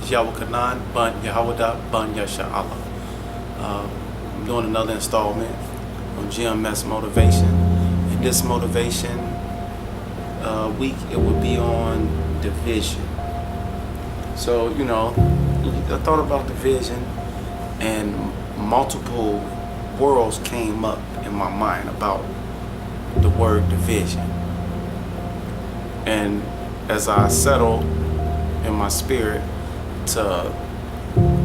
Yahweh Kanan, Bun Yahweh Bun Yasha Allah. I'm doing another installment on GMS motivation. In this motivation week, it will be on division. So, I thought about division, and multiple worlds came up in my mind about the word division. And as I settled in my spirit to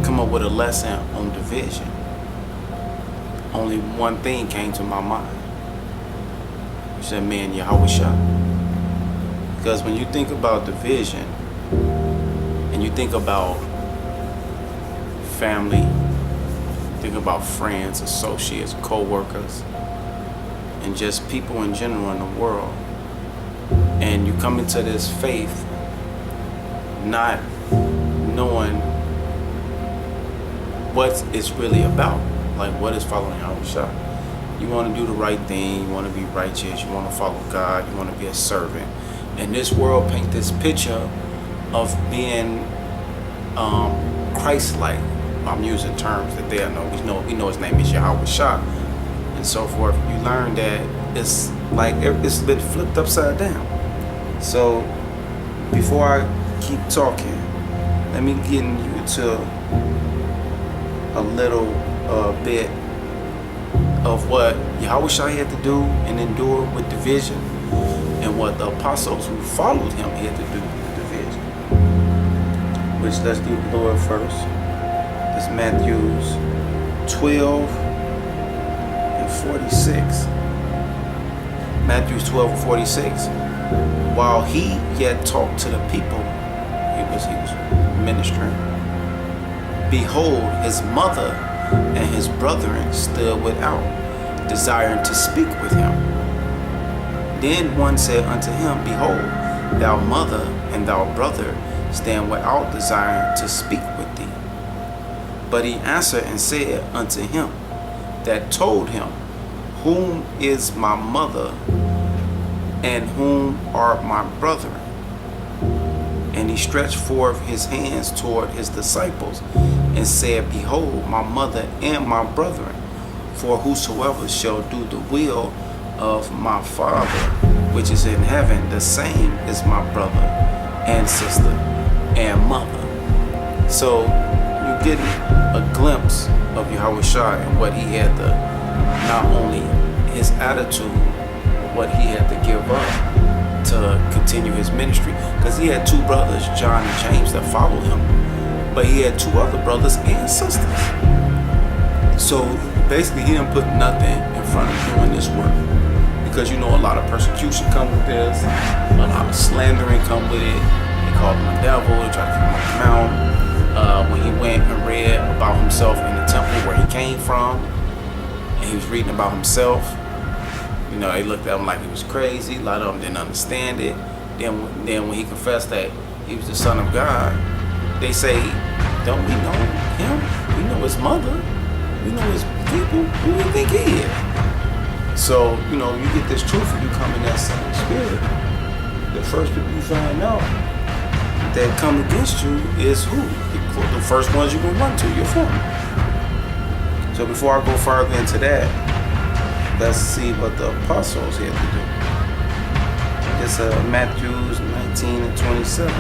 come up with a lesson on division, only one thing came to my mind. You said, man, Yahweh Shah. Because when you think about division and you think about family, think about friends, associates, co-workers, and just people in general in the world, and you come into this faith not knowing what it's really about, like what is following Yahweh Shah. You want to do the right thing, you want to be righteous, you want to follow God, you want to be a servant. And this world paint this picture of being Christ-like. I'm using terms that they know. We know his name is Yahweh Shah and so forth. You learn that it's like it's been flipped upside down. So before I keep talking, let me get you to a little bit of what Yahweh Shah had to do and endure with division, and what the apostles who followed him had to do with division. Which, let's do the Lord first. It's Matthew's 12 and 46. Matthew's 12 and 46. While he yet talked to the people, he was ministering, behold, his mother and his brethren stood without, desiring to speak with him. Then one said unto him, behold, thou mother and thou brother stand without, desiring to speak with thee. But he answered and said unto him that told him, whom is my mother and whom are my brethren? And he stretched forth his hands toward his disciples and said, behold, my mother and my brethren, for whosoever shall do the will of my Father which is in heaven, the same is my brother and sister and mother. So you're getting a glimpse of Yahweh Shah and what he had to, not only his attitude, but what he had to give up to continue his ministry. Because he had two brothers, John and James, that followed him, but he had two other brothers and sisters. So basically he didn't put nothing in front of doing this work, because a lot of persecution come with this, a lot of slandering come with it. They called him a devil, they tried to keep him out. When he went and read about himself in the temple where he came from, and he was reading about himself, they looked at him like he was crazy. A lot of them didn't understand it. Then when he confessed that he was the Son of God, they say, don't we know him? We know his mother. We know his people. Who do you think he is? So, you get this truth and you come in that same spirit. The first people you find out that come against you is who? The first ones you're going to run to, your family. So before I go further into that, let's see what the apostles had to do. It's Matthew's 19 and 27.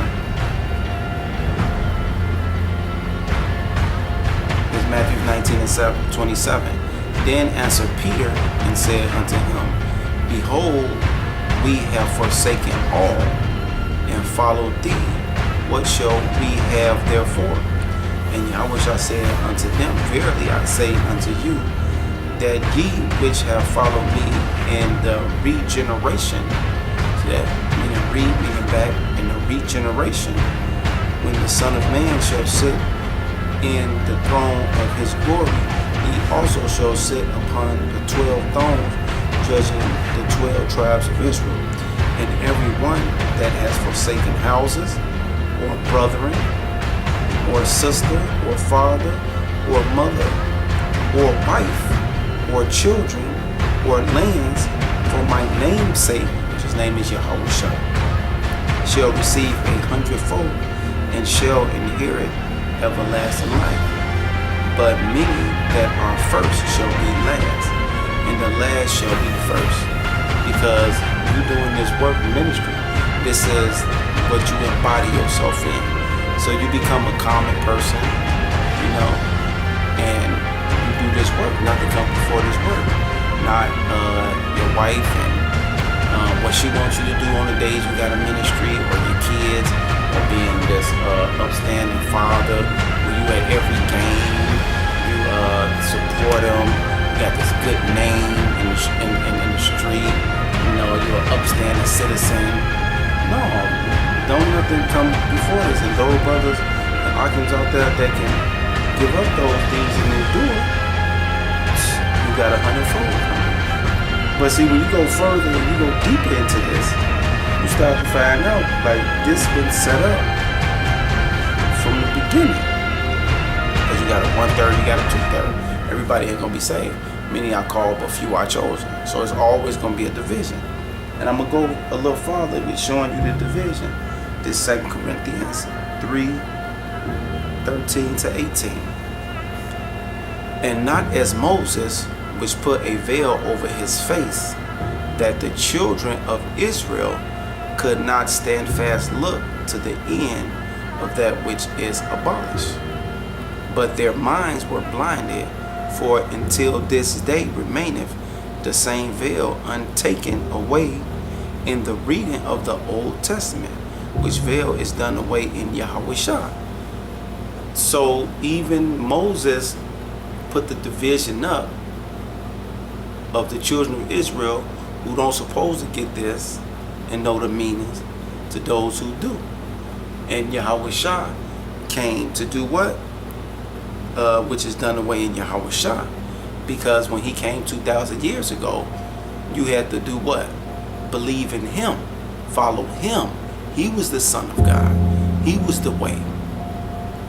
It's Matthew 19 and 27. Then answered Peter and said unto him, behold, we have forsaken all and followed thee. What shall we have therefore? And Yahweh Shah said unto them, verily I say unto you, that ye which have followed me in the regeneration, so that meaning back in the regeneration, when the Son of Man shall sit in the throne of his glory, he also shall sit upon the 12 thrones, judging the 12 tribes of Israel. And every one that has forsaken houses, or brethren, or sister, or father, or mother, or wife, or children, or lands, for my name's sake, which his name is Yahweh Shah, shall receive 100-fold and shall inherit everlasting life. But many that are first shall be last, and the last shall be first. Because you doing this work ministry, this is what you embody yourself in. So you become a common person, and you do this work, not to come before this work, not your wife and what she wants you to do on the days you got a ministry, or your kids, or being this upstanding father where you at every game, you support them, you got this good name in the street, you're an upstanding citizen. No, don't nothing come before this. And those brothers and Arkins out there that can give up those things and endure, you got 100-fold. But see, when you go further and you go deeper into this, you start to find out, like, this been set up from the beginning. Because you got a 1/3, you got a 2/3. Everybody ain't gonna be saved. Many are called, but few are chosen. So it's always gonna be a division. And I'm gonna go a little farther with showing you the division. This 2 Corinthians 3:13-18. And not as Moses, which put a veil over his face, that the children of Israel could not stand fast look to the end of that which is abolished. But their minds were blinded, for until this day remaineth the same veil untaken away in the reading of the Old Testament, which veil is done away in Yahushua. So even Moses put the division up of the children of Israel, who don't supposed to get this and know the meanings, to those who do. And Yahushua came to do what? Which is done away in Yahushua. Because when he came 2,000 years ago, you had to do what? Believe in him. Follow him. He was the Son of God. He was the way.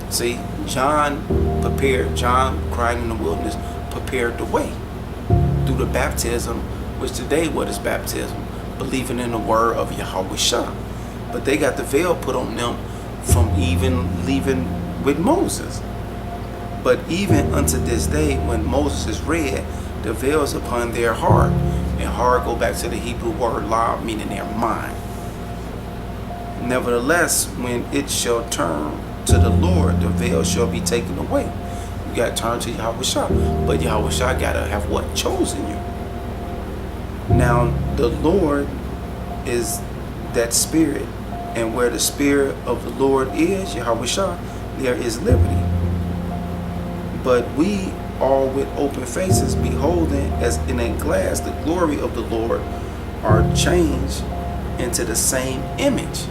See, John crying in the wilderness, prepared the way through the baptism, which today, what is baptism? Believing in the word of Yahushua. But they got the veil put on them from even leaving with Moses. But even unto this day, when Moses is read, the veil is upon their heart. And heart go back to the Hebrew word la, meaning their mind. Nevertheless, when it shall turn to the Lord, the veil shall be taken away. You got to turn to Yahushua. But Yahushua got to have what? Chosen you. Now, the Lord is that spirit. And where the spirit of the Lord is, Yahushua, there is liberty. But we all with open faces, beholding as in a glass the glory of the Lord, are changed into the same image.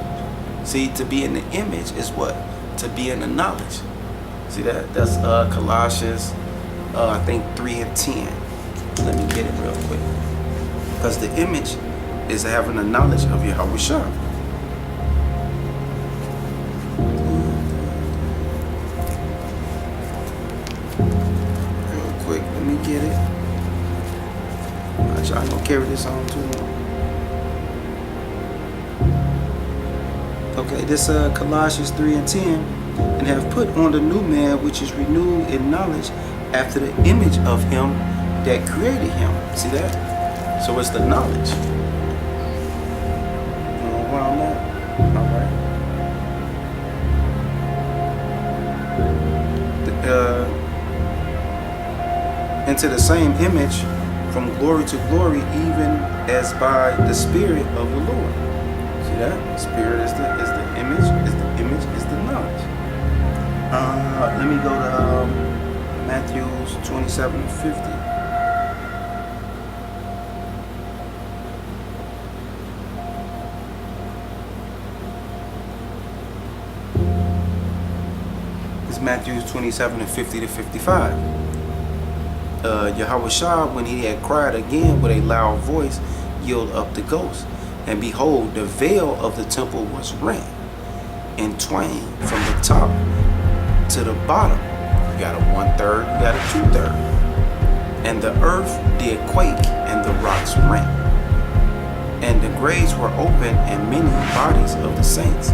See, to be in the image is what? To be in the knowledge. See that? That's Colossians, I think 3:10. Let me get it real quick. Because the image is having the knowledge of Yahushua. Real quick, let me get it. I'm trying to carry this on too long. Okay, this Colossians 3:10, and have put on the new man, which is renewed in knowledge after the image of him that created him. See that? So it's the knowledge. You know where I'm at? All right. Into the same image, from glory to glory, even as by the Spirit of the Lord. See that? Spirit is the image, is the knowledge. Let me go to Matthew 27:50. It's Matthew 27:50-55. Yahushua, when he had cried again with a loud voice, yielded up the ghost. And behold, the veil of the temple was rent in twain from the top to the bottom. You got a 1/3, you got a 2/3. And the earth did quake, and the rocks rent. And the graves were open, and many bodies of the saints,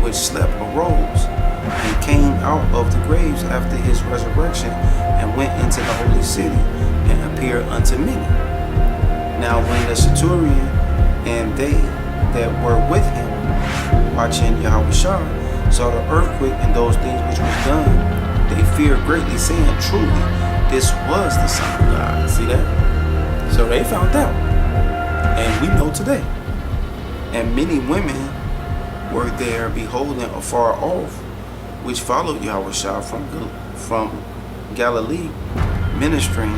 which slept arose and came out of the graves after his resurrection and went into the holy city and appeared unto many. Now when the centurion and they that were with him watching Yahushua saw the earthquake and those things which was done, they feared greatly, saying, truly, this was the Son of God. See that? So they found out. And we know today. And many women were there beholding afar off, which followed Yahushua from Galilee, ministering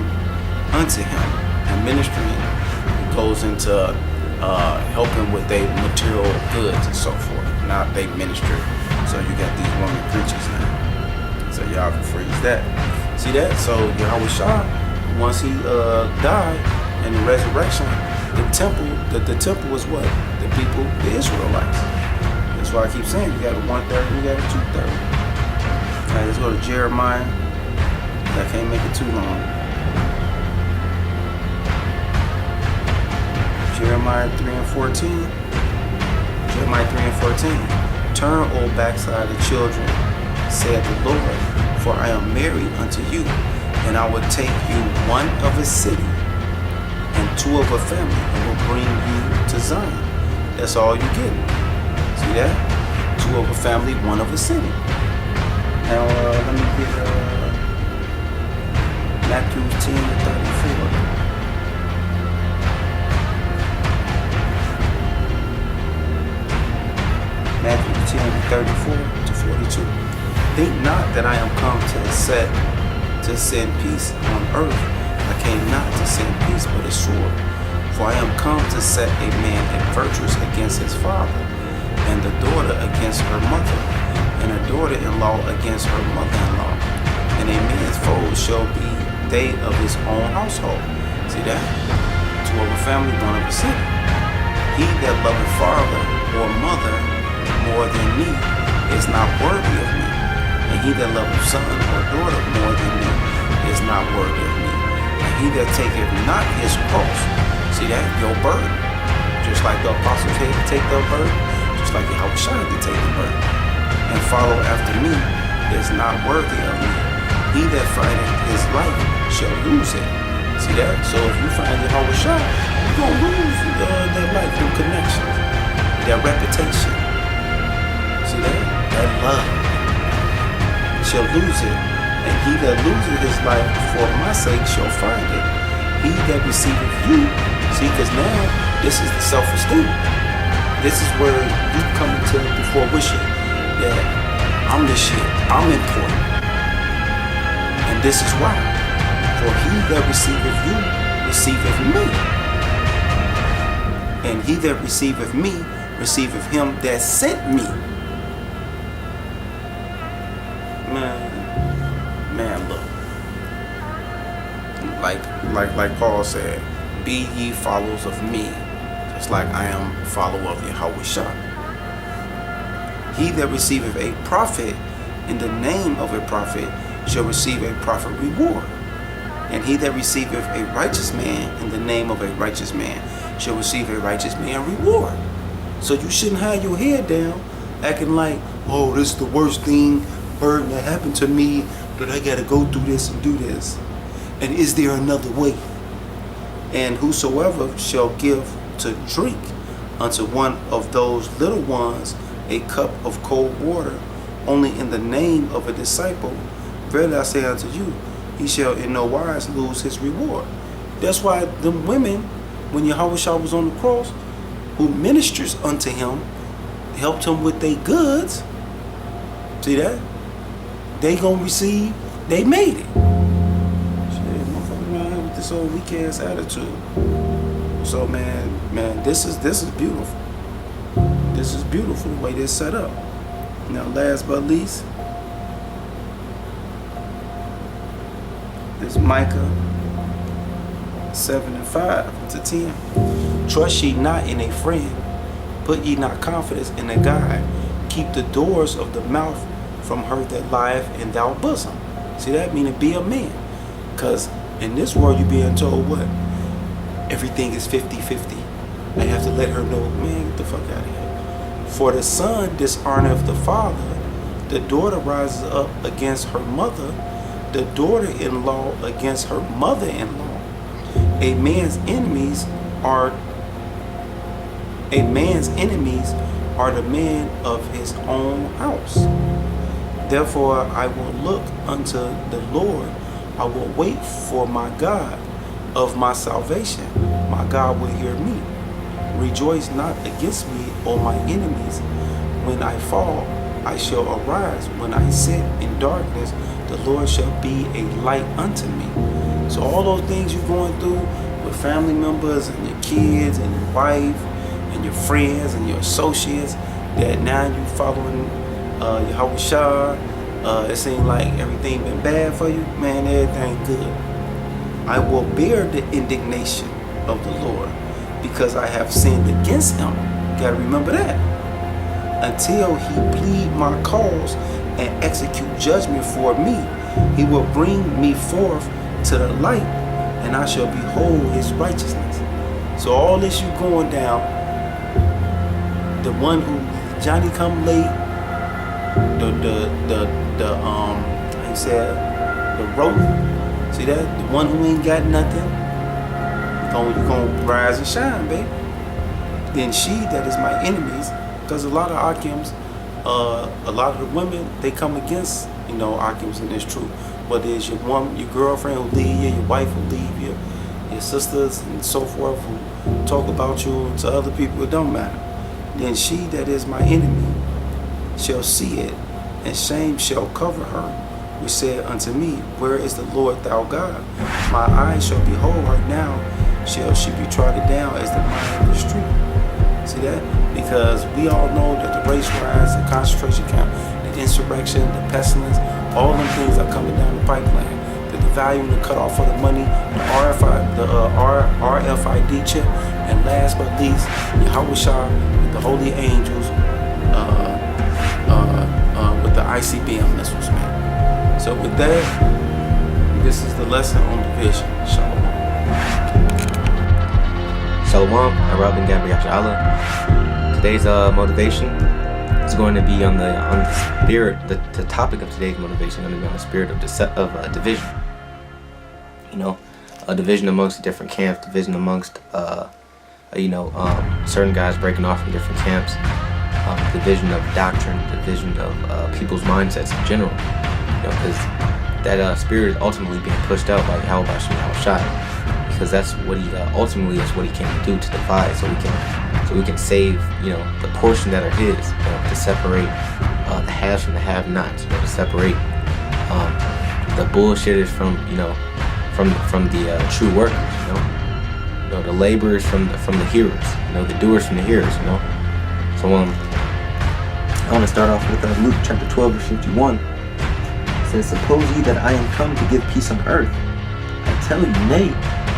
unto him. And ministering goes into helping with their material goods and so forth. Now they minister. So you got these women preachers now. So y'all can freeze that. See that? So Yahushua, once he died and the resurrection, the temple was what? The people, the Israelites. That's why I keep saying you got a 1/3, you got a 2/3. Alright, let's go to Jeremiah. I can't make it too long. Jeremiah 3 and 14. Jeremiah 3 and 14. Turn, O backside of children, saith the Lord, for I am married unto you, and I will take you one of a city and two of a family, and will bring you to Zion. That's all you get. See that? Two of a family, one of a city. Now let me get Matthew 10 and 34. Matthew 10 and 34 to 42. Think not that I am come to send peace on earth. I came not to send peace but a sword. For I am come to set a man adverse against his father, and the daughter against her mother, and a daughter-in-law against her mother-in-law. And a man's foes shall be they of his own household. See that? Two of a family, one of a city. He that loveth father or mother more than me is not worthy of me. And he that loveth son or daughter more than me is not worthy of me. And he that taketh not his cross, see that? Your burden. Just like the apostles had to take their burden, just like Yahushua had to take the burden. And follow after me is not worthy of me. He that findeth his life shall lose it. See that? So if you find Yahushua, you're going to lose that life, your connection, that reputation. See that? That love. Shall lose it. And he that loseth his life for my sake shall find it. He that receiveth you, see, because now this is the self-esteem. This is where you come into the fruition that I'm the shit, I'm important. And this is why. For he that receiveth you, receiveth me. And he that receiveth me, receiveth him that sent me. Man, look. Like Paul said, be ye followers of me, just like I am a follower of Yahushua. He that receiveth a prophet in the name of a prophet shall receive a prophet reward. And he that receiveth a righteous man in the name of a righteous man shall receive a righteous man reward. So you shouldn't have your head down acting like, oh, this is the worst burden that happened to me, but I gotta go through this and do this. And is there another way? And whosoever shall give to drink unto one of those little ones a cup of cold water, only in the name of a disciple, verily I say unto you, he shall in no wise lose his reward. That's why the women, when Yahushua was on the cross, who ministers unto him, helped him with their goods. See that? They gonna receive, they made it. Shit, motherfucker around here with this old weak ass attitude. So man, this is beautiful. This is beautiful the way they're set up. Now last but least, this Micah 7 and 5 to 10. Trust ye not in a friend, put ye not confidence in a guide. Keep the doors of the mouth from her that lieth in thy bosom. See that? Meaning be a man. Because in this world you're being told what? Everything is 50-50. I have to let her know, man, get the fuck out of here. For the son dishonoreth the father, the daughter rises up against her mother, the daughter-in-law against her mother-in-law. A man's enemies are the men of his own house. Therefore I will look unto the Lord. I will wait for my God of my salvation. My God will hear me. Rejoice not against me, O my enemies. When I fall, I shall arise. When I sit in darkness, the Lord shall be a light unto me. So all those things you're going through with family members and your kids and your wife and your friends and your associates, that now you following Yahweh Shah, it seems like everything been bad for you, man, everything good. I will bear the indignation of the Lord because I have sinned against him. You gotta remember that. Until he plead my cause and execute judgment for me, he will bring me forth to the light, and I shall behold his righteousness. So all this you going down, the one who Johnny come late, he said, the rope. See that? The one who ain't got nothing, you gonna rise and shine, baby. Then she that is my enemies, because a lot of Akims, a lot of the women, they come against, Akims, and it's true. Whether it's your girlfriend who leave you, your wife who leave you, your sisters and so forth who talk about you to other people, it don't matter. Then she that is my enemy shall see it, and shame shall cover her, which said unto me, where is the Lord thou God? My eyes shall behold her now, shall she be trodden down as the mire of the street. See that? Because we all know that the race riots, the concentration camp, the insurrection, the pestilence, all them things are coming down the pipeline. The devaluing, the cutoff of the money, the RFID chip, and last but least, Yahweh Shah with the holy angels, with the ICBM missiles, man. So with that, this is the lesson on division. Shalom. Shalom, I'm Robin Gabriel Allah. Today's motivation is going to be on the spirit. The topic of today's motivation is going to be on the spirit of division. A division amongst different camps, division amongst certain guys breaking off from different camps, division of doctrine, division of people's mindsets in general. Because that spirit is ultimately being pushed out by Yahweh Shai. Because that's what he ultimately is what he came to do, to divide, so we can save the portion that are his, to separate the haves from the have-nots, to separate the bullshitters from the true workers, the laborers from the hearers, the doers from the hearers, So I want to start off with Luke chapter 12 verse 51. It says, suppose ye that I am come to give peace on earth? I tell you, nay,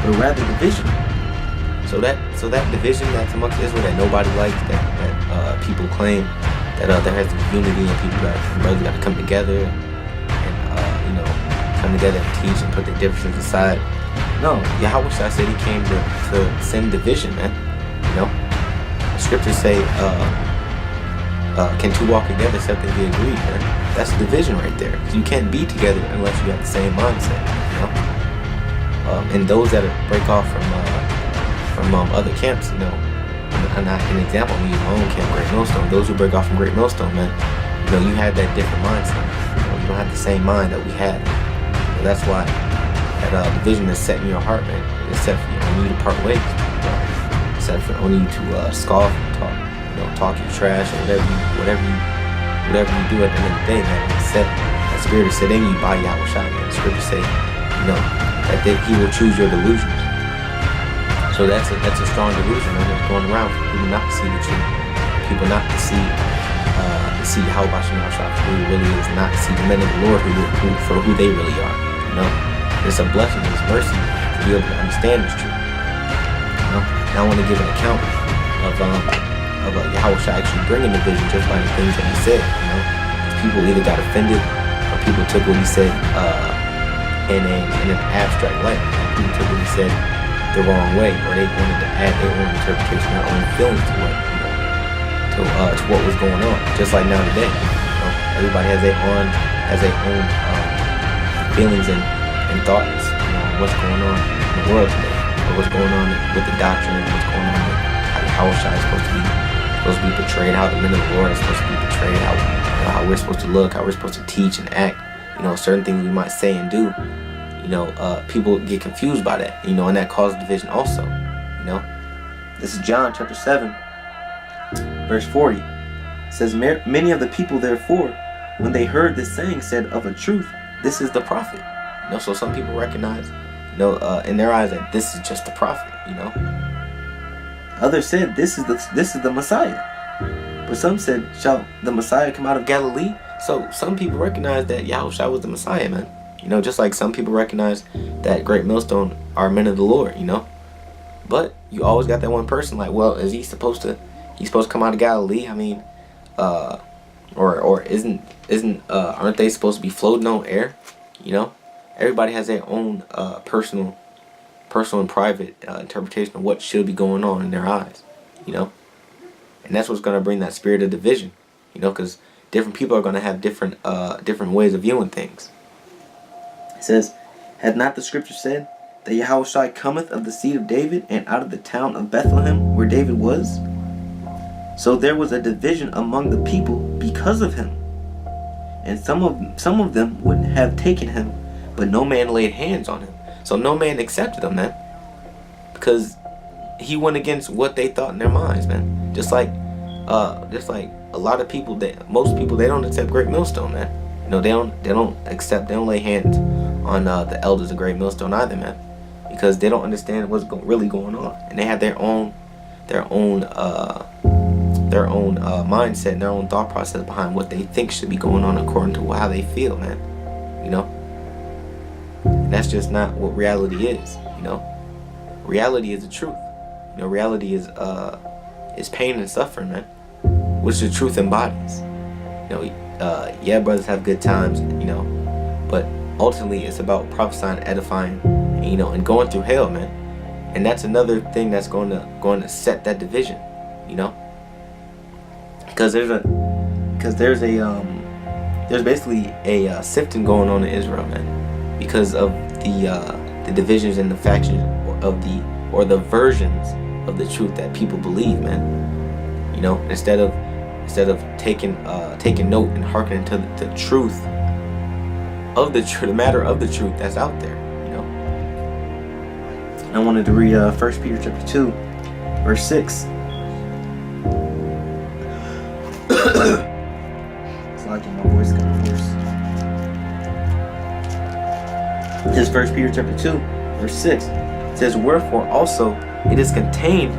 but rather division. So that division that's amongst Israel that nobody likes, that people claim that there has to be unity and brothers got to come together and come together and teach and put their differences aside. No, Yahweh said he came to send division, man. The scriptures say, can two walk together except they be agreed, man? That's division right there. You can't be together unless you have the same mindset, And those that break off from other camps, an example, I'm using my own camp, Great Millstone. Those who break off from Great Millstone, man, you had that different mindset. You don't have the same mind that we had. That's why that division is set in your heart, man. It's set for only you to part ways. It's set for only you to scoff and talk your trash or whatever you do at the end of the day, man. It's set. That spirit is set in you by Yahweh Shai, man. The scriptures say, that he will choose your delusions. So that's a strong delusion, man. That's going around for people not to see the truth, people not to see how Yahweh Shai for who he really is, not to see the men of the Lord for who they really are. It's a blessing, it's mercy to be able to understand this truth. Now I want to give an account of Yahweh Shai actually bringing division just by the things that he said. People either got offended or people took what he said in an abstract light. People took what he said the wrong way, or they wanted to add their own interpretation, their own feelings to to what was going on. Just like now today, everybody has their own feelings and thoughts. What's going on in the world today, or what's going on with the doctrine, what's going on with how Yahushua is supposed to be portrayed, how the men of the Lord are supposed to be portrayed, how we're supposed to look, how we're supposed to teach and act. Certain things we might say and do. People get confused by that. And that causes division also. This is John chapter 7, verse 40. It says, many of the people therefore, when they heard this saying, said, of a truth, this is the prophet. So some people recognize, in their eyes, that this is just the prophet. Others said, this is the Messiah. But some said, shall the Messiah come out of Galilee? So some people recognize that Yahushua was the Messiah, man. Just like some people recognize that Great Millstone are men of the Lord, But you always got that one person like, well, is he's supposed to come out of Galilee? I mean, or aren't they supposed to be floating on air? Everybody has their own personal and private interpretation of what should be going on in their eyes, and that's what's going to bring that spirit of division, because different people are going to have different ways of viewing things. It says, had not the scripture said that Yahushua cometh of the seed of David and out of the town of Bethlehem where David was? So there was a division among the people because of him. And some of them would have taken him, but no man laid hands on him. So no man accepted him, man, because he went against what they thought in their minds, man. Just like a lot of people, most people, they don't accept Great Millstone, man. They don't lay hands on the elders of Great Millstone either, man, because they don't understand what's really going on, and they have their own mindset and their own thought process behind what they think should be going on according to how they feel, man. And that's just not what reality is. Reality is the truth. Reality is pain and suffering, man, which the truth embodies. Brothers have good times, but ultimately it's about prophesying, edifying, and going through hell, man. And that's another thing that's going to set that division, because there's basically a sifting going on in Israel, man, because of the divisions and the factions of the versions of the truth that people believe, man. Instead of taking note and hearkening to the truth of the matter of the truth that's out there, And I wanted to read 1 Peter chapter 2, verse 6. It's like my voice kind of hoarse. This is 1 Peter chapter 2, verse 6. It says, wherefore also it is contained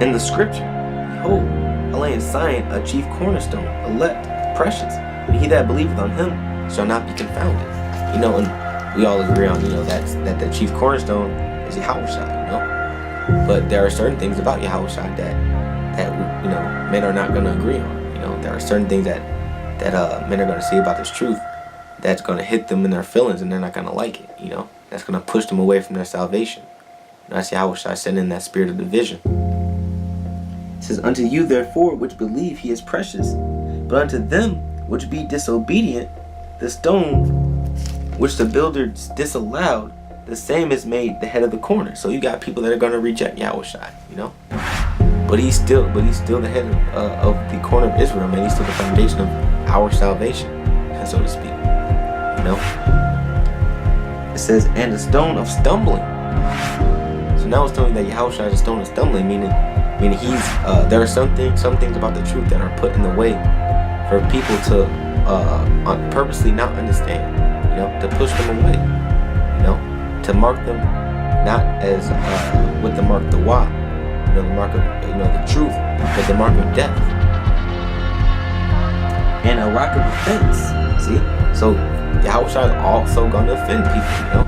in the scripture, behold, I lay in Zion a chief cornerstone, elect, precious, and he that believeth on him shall not be confounded. And we all agree on, that the chief cornerstone is Yahushua, But there are certain things about Yahushua that men are not going to agree on. There are certain things that men are going to see about this truth that's going to hit them in their feelings, and they're not going to like it. That's going to push them away from their salvation. That's Yahushua sending that spirit of division. It says, unto you therefore which believe he is precious, but unto them which be disobedient, the stone which the builders disallowed, the same is made the head of the corner. So you got people that are going to reject Yahushua, but he's still the head of the corner of Israel, man. He's still the foundation of our salvation, so to speak. It says, and a stone of stumbling. So now it's telling that Yahushua is a stone of stumbling, meaning he's there are some things about the truth that are put in the way for people to purposely not understand, to push them away, to mark them not as with the mark of the Y, the mark of the truth, but the mark of death and a rock of offense. See, so Yahushua is also going to offend people.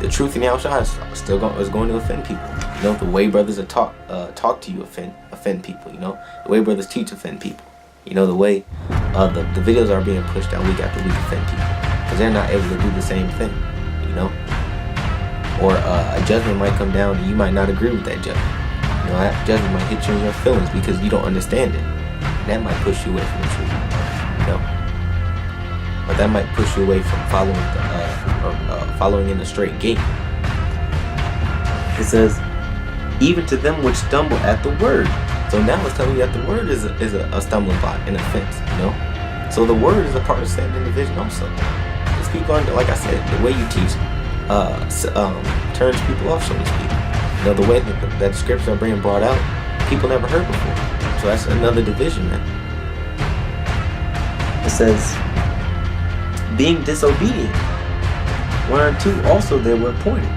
The truth in Yahushua is going to offend people. The way brothers are talk to you offend people. The way brothers teach offend people. The way the videos are being pushed out week after week offend people, because they're not able to do the same thing. Or a judgment might come down and you might not agree with that judgment. You know, that judgment might hit you in your feelings because you don't understand it. And that might push you away from the truth. You know, but that might push you away from following in the straight gate. It says, even to them which stumble at the word. So now it's telling you that the word is a stumbling block, an offense. You know, so the word is a part of Satan and division also. These people are, like I said, the way you teach turns people off, so to speak. You know, the way that the scriptures are being brought out, people never heard before. So that's another division, man. It says, being disobedient, 1 or 2 also they were appointed.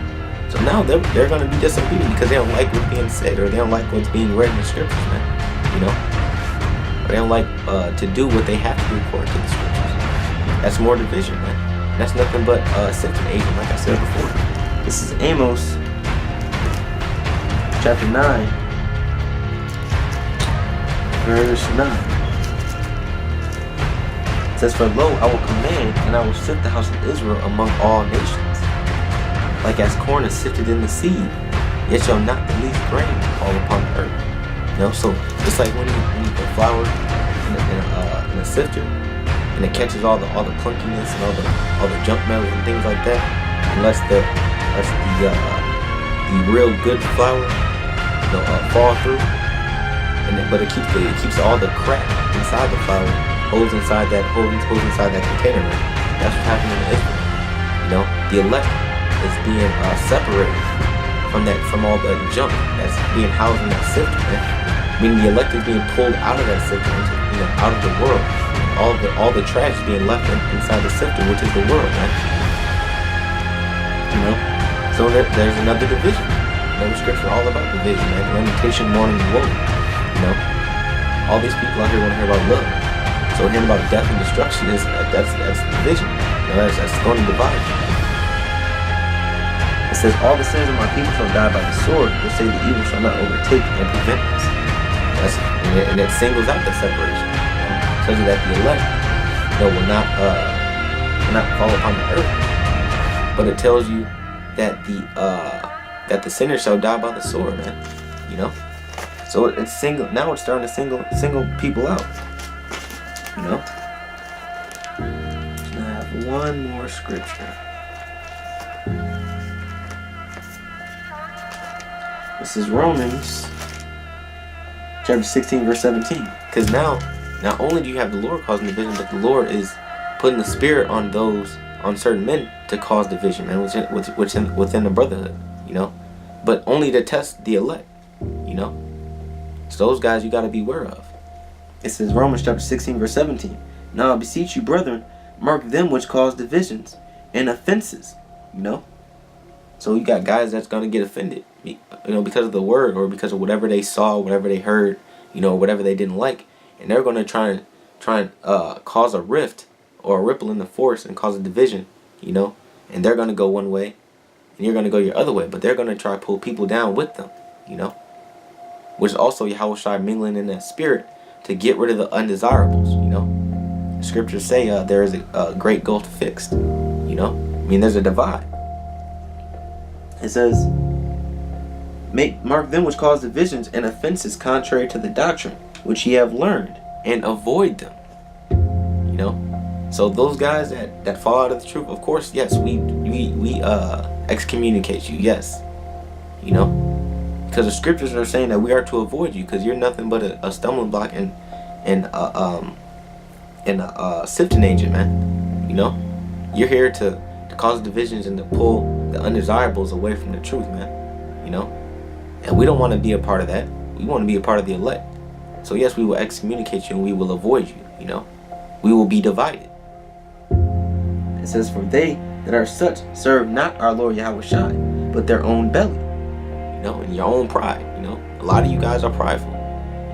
So now they're going to be disobedient because they don't like what's being said, or they don't like what's being read in the scriptures, man. You know, or they don't like to do what they have to do according to the scriptures. That's more division, man. That's nothing but a sifting agent, like I said before. This is Amos chapter 9, verse 9. It says, for lo, I will command, and I will sift the house of Israel among all nations. Like as corn is sifted in the seed, yet shall not the least grain fall upon the earth. You know, so it's like when you put flour in a sifter, and it catches all the clunkiness and all the junk metals and things like that, and lets the real good flour, you know, fall through. But it keeps all the crap inside the flour, holds inside that container. That's what's happening in Israel. You know, the elect is being separated from all the junk that's being housed in that sifter, man. Meaning the elect is being pulled out of that sifter, into, out of the world. All the trash is being left inside the sifter, which is the world, man. You know, so there's another division. You know, scripture all about division, man. Lamentation, mourning, and woe. You know, all these people out here want to hear about love. So hearing about death and destruction that's division. You know, that's going to divide. It says, all the sins of my people shall die by the sword, but say the evil shall not overtake and prevent us. And it singles out the separation. It tells you that the elect, will not fall upon the earth. But it tells you that the sinner shall die by the sword, man. You know? So it's single. Now it's starting to single people out. You know? And I have one more scripture. This is Romans chapter 16, verse 17. Because now, not only do you have the Lord causing division, but the Lord is putting the Spirit on certain men to cause division, man, within the brotherhood, you know. But only to test the elect, you know. So those guys you got to beware of. It says Romans chapter 16, verse 17. Now I beseech you, brethren, mark them which cause divisions and offenses, you know. So you got guys that's going to get offended, you know, because of the word or because of whatever they saw, whatever they heard, you know, whatever they didn't like. And they're going to try and cause a rift or a ripple in the force and cause a division, you know. And they're going to go one way and you're going to go your other way. But they're going to try to pull people down with them, you know. Which is also Yahushua mingling in that spirit to get rid of the undesirables, you know. The scriptures say there is a great gulf fixed, you know. I mean, there's a divide. It says, mark them which cause divisions and offenses contrary to the doctrine which ye have learned, and avoid them. You know? So those guys that fall out of the truth, of course, yes, we excommunicate you, yes. You know? Because the scriptures are saying that we are to avoid you, because you're nothing but a stumbling block and a sifting agent, man. You know? You're here to cause divisions and to pull the undesirables away from the truth, man. You know? And we don't want to be a part of that. We want to be a part of the elect. So yes, we will excommunicate you and we will avoid you, you know. We will be divided. It says, for they that are such serve not our Lord Yahushua, but their own belly. You know, and your own pride, you know. A lot of you guys are prideful.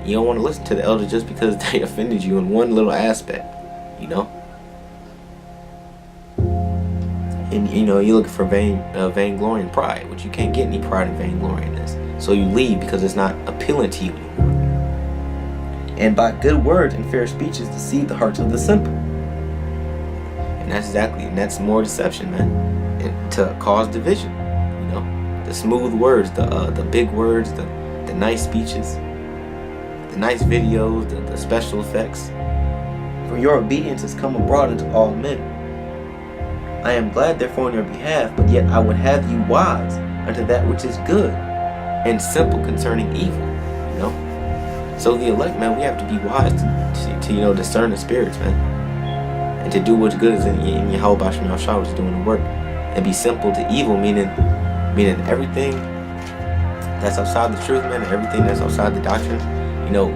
You don't want to listen to the elders just because they offended you in one little aspect, you know. And you know, you're looking for vainglory and pride, which you can't get any pride and vainglory in this. So you leave because it's not appealing to you anymore. And by good words and fair speeches deceive the hearts of the simple. And that's more deception, man. And to cause division, you know. The smooth words, the big words, the nice speeches, the nice videos, the special effects. For your obedience has come abroad unto all men. I am glad therefore on your behalf, but yet I would have you wise unto that which is good, and simple concerning evil. You know? So the elect, man, we have to be wise to you know, discern the spirits, man. And to do what's good is in Yahweh Bashim Shah, which is doing the work. And be simple to evil, meaning everything that's outside the truth, man, and everything that's outside the doctrine, you know,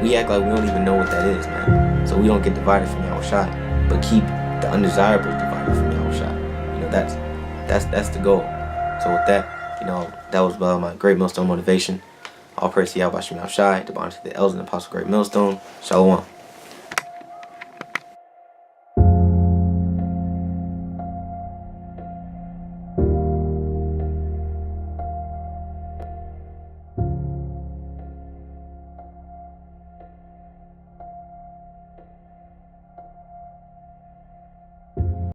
we act like we don't even know what that is, man. So we don't get divided from Yahweh Shah, but keep the undesirables divided from Yahweh Shah. You know, that's the goal. So with that, you know, that was my Great Millstone motivation. All praise to Yahweh Bashim Shai, to honor to the elders and apostle Great Millstone. Shalom.